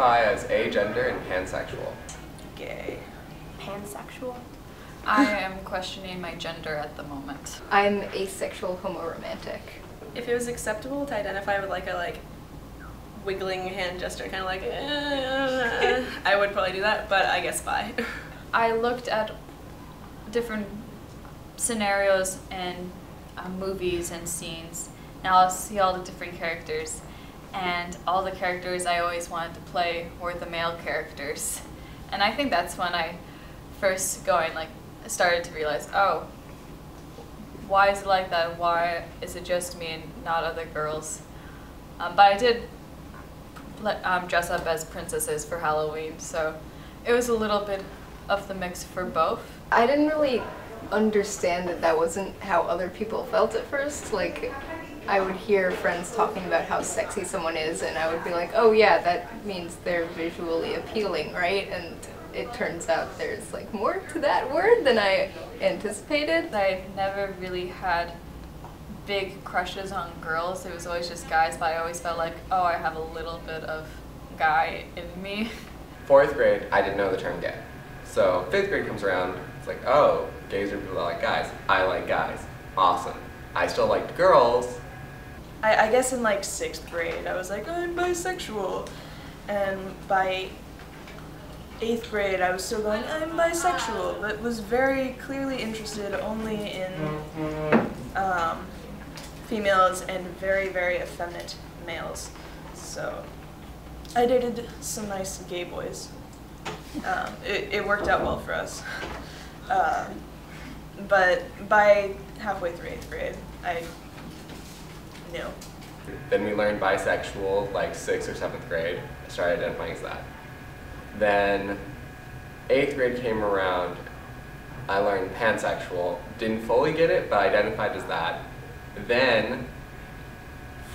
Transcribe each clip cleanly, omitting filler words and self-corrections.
identify as agender and pansexual. Gay. Pansexual. I am questioning my gender at the moment. I'm asexual homoromantic. If it was acceptable to identify with like a wiggling hand gesture, kind of like, I would probably do that, but I guess bi. I looked at different scenarios and movies and scenes. Now I'll see all the different characters, and all the characters I always wanted to play were the male characters. And I think that's when I first started to realize, oh, why is it like that? Why is it just me and not other girls? But I did dress up as princesses for Halloween, so it was a little bit of the mix for both. I didn't really understand that that wasn't how other people felt at first. Like, I would hear friends talking about how sexy someone is, and I would be like, oh yeah, that means they're visually appealing, right? And it turns out there's like more to that word than I anticipated. I've never really had big crushes on girls. It was always just guys, but I always felt like, oh, I have a little bit of guy in me. 4th grade, I didn't know the term gay. So 5th grade comes around, it's like, oh, gays are people that like guys. I like guys. Awesome. I still liked girls. I guess in like 6th grade, I was like, I'm bisexual. And by 8th grade, I was still going, I'm bisexual, but was very clearly interested only in females and very, very effeminate males. So I dated some nice gay boys. It worked out well for us. But by halfway through 8th grade, I knew. Then we learned bisexual, like 6th or 7th grade. I started identifying as that. Then 8th grade came around, I learned pansexual. Didn't fully get it, but identified as that. Then,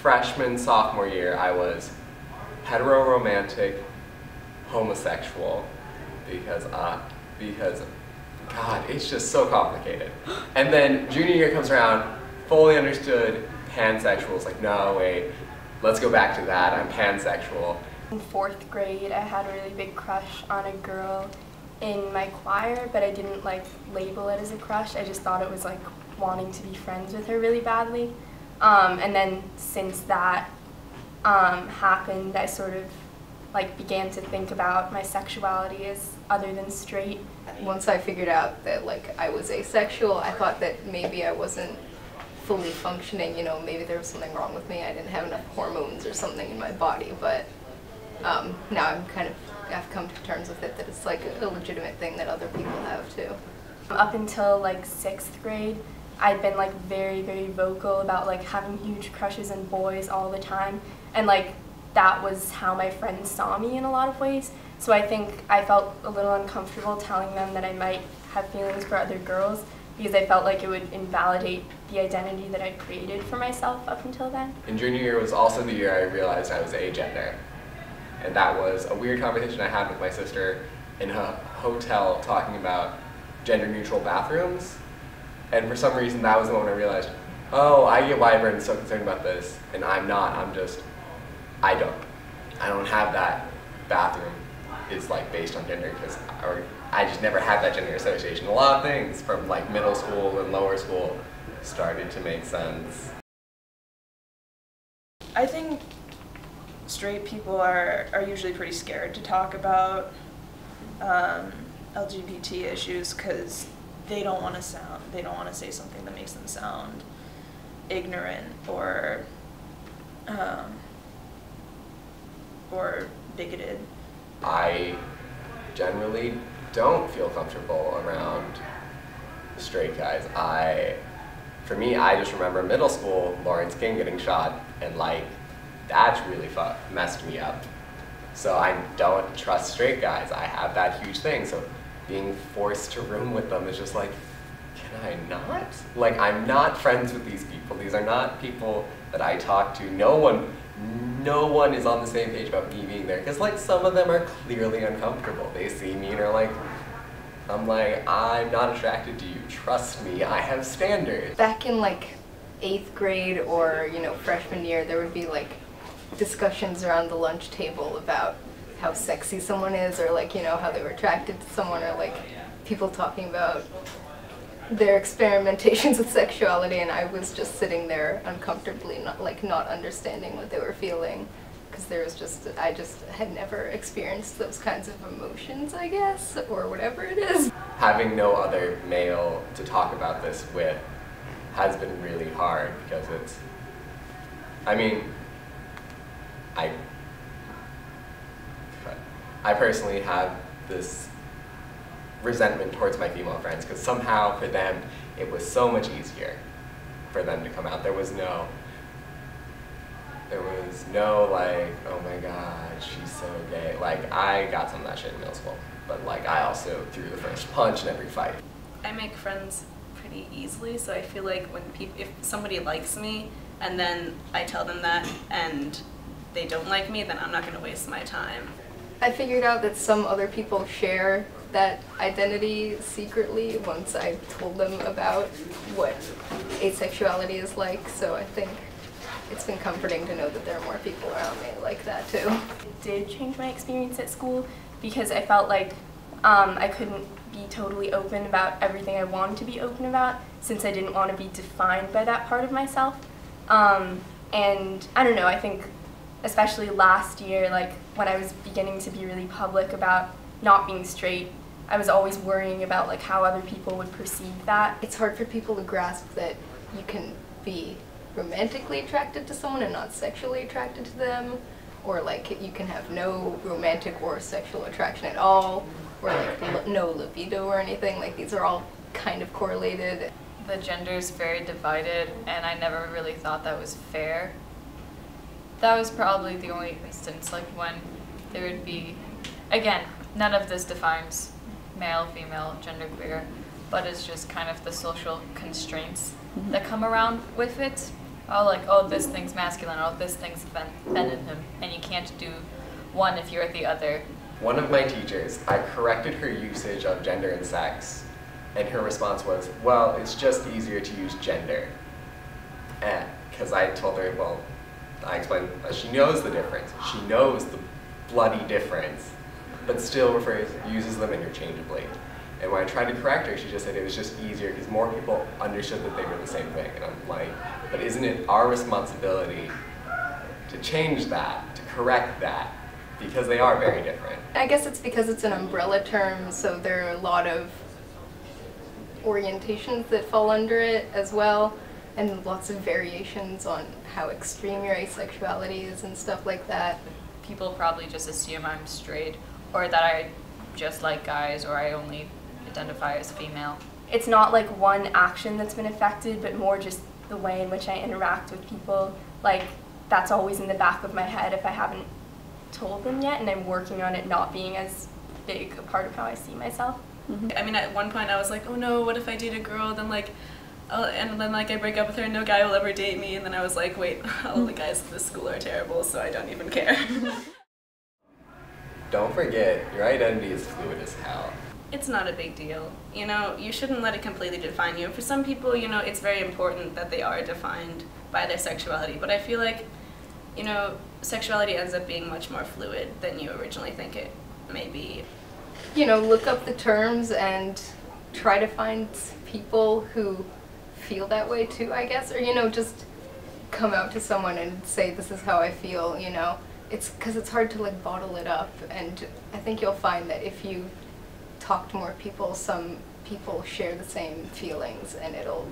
freshman, sophomore year, I was hetero-romantic, homosexual, because God, it's just so complicated. And then junior year comes around, fully understood pansexual. It's like, no, wait, let's go back to that, I'm pansexual. In 4th grade, I had a really big crush on a girl in my choir, but I didn't label it as a crush. I just thought it was wanting to be friends with her really badly. And then since that happened, I sort of began to think about my sexuality as other than straight. Once I figured out that I was asexual, I thought that maybe I wasn't fully functioning, maybe there was something wrong with me. I didn't have enough hormones or something in my body, but now I've come to terms with it, that it's a legitimate thing that other people have too. Up until 6th grade, I'd been very, very vocal about having huge crushes on boys all the time, and that was how my friends saw me in a lot of ways. So I think I felt a little uncomfortable telling them that I might have feelings for other girls, because I felt like it would invalidate the identity that I'd created for myself up until then. And junior year was also the year I realized I was agender. And that was a weird conversation I had with my sister in a hotel talking about gender-neutral bathrooms. And for some reason, that was the moment I realized, oh, I get why everyone's so concerned about this, and I'm not. I don't have that bathroom is based on gender, because I just never had that gender association. A lot of things from middle school and lower school started to make sense. I think straight people are usually pretty scared to talk about LGBT issues, because they don't want to say something that makes them sound ignorant or bigoted. I generally don't feel comfortable around straight guys. For me, I just remember middle school, Lawrence King getting shot, and that's really messed me up. So I don't trust straight guys. I have that huge thing, so being forced to room with them is just can I not? I'm not friends with these people. These are not people that I talk to. No one is on the same page about me being there, because some of them are clearly uncomfortable. They see me and are I'm not attracted to you. Trust me, I have standards. Back in 8th grade or freshman year, there would be discussions around the lunch table about how sexy someone is, or like, you know, how they were attracted to someone, or like people talking about their experimentations with sexuality, and I was just sitting there uncomfortably, not understanding what they were feeling, because I just had never experienced those kinds of emotions, I guess, or whatever it is. Having no other male to talk about this with has been really hard, because I mean, I personally have this resentment towards my female friends, because somehow for them it was so much easier for them to come out. There was no like, oh my god, she's so gay. Like, I got some of that shit in middle school, but like I also threw the first punch in every fight. I make friends pretty easily, so I feel like if somebody likes me and then I tell them that and they don't like me, then I'm not going to waste my time. I figured out that some other people share that identity secretly once I told them about what asexuality is like, so I think it's been comforting to know that there are more people around me like that too. It did change my experience at school because I felt like I couldn't be totally open about everything I wanted to be open about, since I didn't want to be defined by that part of myself. And I don't know, I think especially last year, like when I was beginning to be really public about not being straight, I was always worrying about like how other people would perceive that. It's hard for people to grasp that you can be romantically attracted to someone and not sexually attracted to them, or like you can have no romantic or sexual attraction at all, or like no libido or anything. Like, these are all kind of correlated. The gender is very divided, and I never really thought that was fair. That was probably the only instance, like when there would be, again, none of this defines male, female, genderqueer, but it's just kind of the social constraints that come around with it. Oh, like, oh, this thing's masculine, oh, this thing's feminine, and you can't do one if you're the other. One of my teachers, I corrected her usage of gender and sex, and her response was, well, it's just easier to use gender. Because I told her, well, I explained, she knows the difference. She knows the bloody difference, but still uses them interchangeably. And when I tried to correct her, she just said it was just easier because more people understood that they were the same thing. And I'm like, but isn't it our responsibility to change that, to correct that? Because they are very different. I guess it's because it's an umbrella term, so there are a lot of orientations that fall under it as well, and lots of variations on how extreme your asexuality is and stuff like that. People probably just assume I'm straight, or that I just like guys, or I only identify as female. It's not like one action that's been affected, but more just the way in which I interact with people. Like, that's always in the back of my head if I haven't told them yet, and I'm working on it not being as big a part of how I see myself. I mean, at one point I was like, oh no, what if I date a girl, then like, and then like I break up with her and no guy will ever date me, and then I was like, wait, all the guys at this school are terrible, so I don't even care. Don't forget, your identity is fluid as hell. It's not a big deal. You know, you shouldn't let it completely define you. For some people, you know, it's very important that they are defined by their sexuality, but I feel like, you know, sexuality ends up being much more fluid than you originally think it may be. You know, look up the terms and try to find people who feel that way too, I guess, or, you know, just come out to someone and say, this is how I feel, you know. It's because it's hard to like bottle it up, and I think you'll find that if you talk to more people, some people share the same feelings, and it'll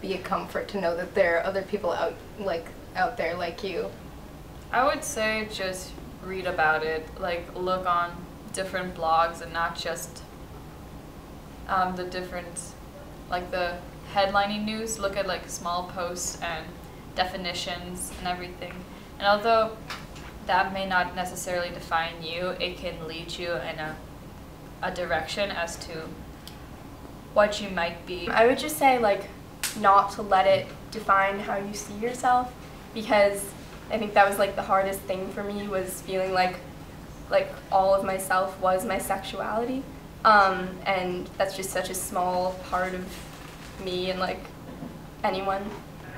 be a comfort to know that there are other people out there like you. I would say just read about it, like look on different blogs and not just the different, like the headlining news. Look at like small posts and definitions and everything. And although that may not necessarily define you, it can lead you in a direction as to what you might be. I would just say like not to let it define how you see yourself, because I think that was like the hardest thing for me, was feeling like all of myself was my sexuality, and that's just such a small part of me and like anyone.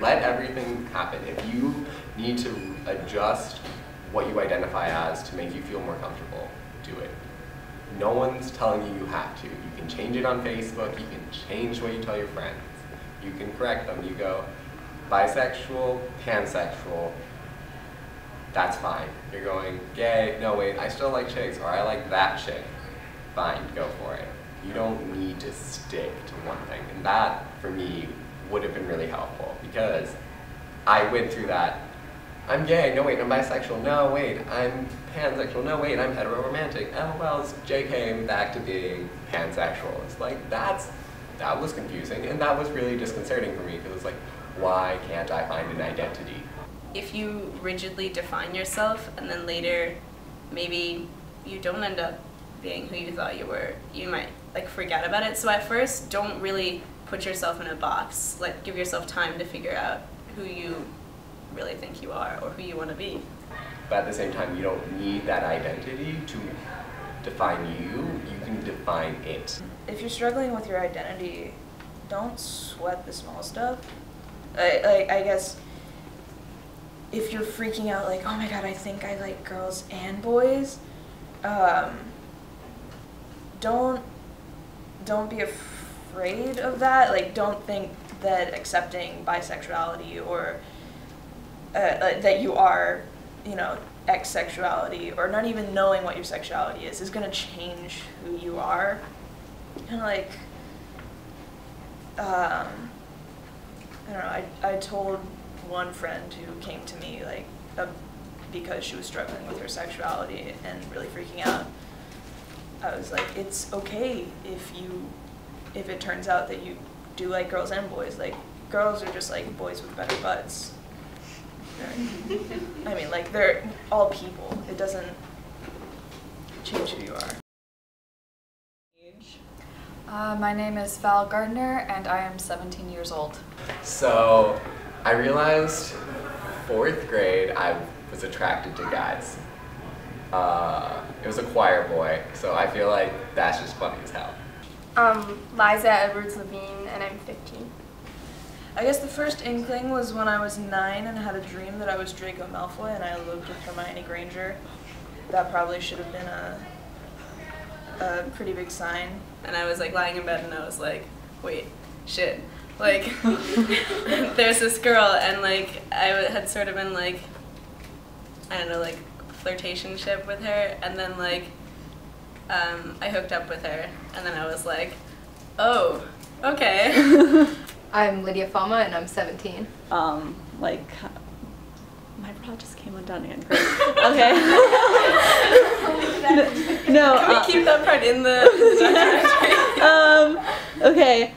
Let everything happen. If you need to adjust what you identify as to make you feel more comfortable, do it. No one's telling you you have to. You can change it on Facebook, you can change what you tell your friends. You can correct them. You go, bisexual, pansexual, that's fine. You're going, gay, no wait, I still like chicks, or I like that chick. Fine, go for it. You don't need to stick to one thing. And that, for me, would have been really helpful, because I went through that. I'm gay, no wait, I'm bisexual, no wait, I'm pansexual, no wait, I'm heteroromantic. Oh well, JK, I'm back to being pansexual. It's like, that was confusing, and that was really disconcerting for me, because it's like, why can't I find an identity? If you rigidly define yourself and then later maybe you don't end up being who you thought you were, you might like forget about it. So at first, don't really put yourself in a box. Like, give yourself time to figure out who you really think you are or who you want to be. But at the same time, you don't need that identity to define you. You can define it. If you're struggling with your identity, don't sweat the small stuff. I guess if you're freaking out like, oh my god, I think I like girls and boys, don't be afraid of that. Like, don't think that accepting bisexuality or that you are, you know, X sexuality, or not even knowing what your sexuality is going to change who you are. And like, I don't know, I told one friend who came to me like because she was struggling with her sexuality and really freaking out, I was like, it's okay if it turns out that you do like girls and boys. Like, girls are just like boys with better butts. I mean, like, they're all people. It doesn't change who you are. My name is Val Gardner, and I am 17 years old. So I realized 4th grade I was attracted to guys. It was a choir boy, so I feel like that's just funny as hell. Liza Edwards Levine, and I'm 15. I guess the first inkling was when I was 9 and had a dream that I was Draco Malfoy and I lived with Hermione Granger. That probably should have been a pretty big sign. And I was like lying in bed and I was like, wait, shit. Like, there's this girl, and like I had sort of been like, I don't know, like flirtationship with her, and then like I hooked up with her, and then I was like, oh, okay. I'm Lydia Fama, and I'm 17. Like, my bra just came undone again. Great. Okay. No. Can we keep that part in the documentary? Okay.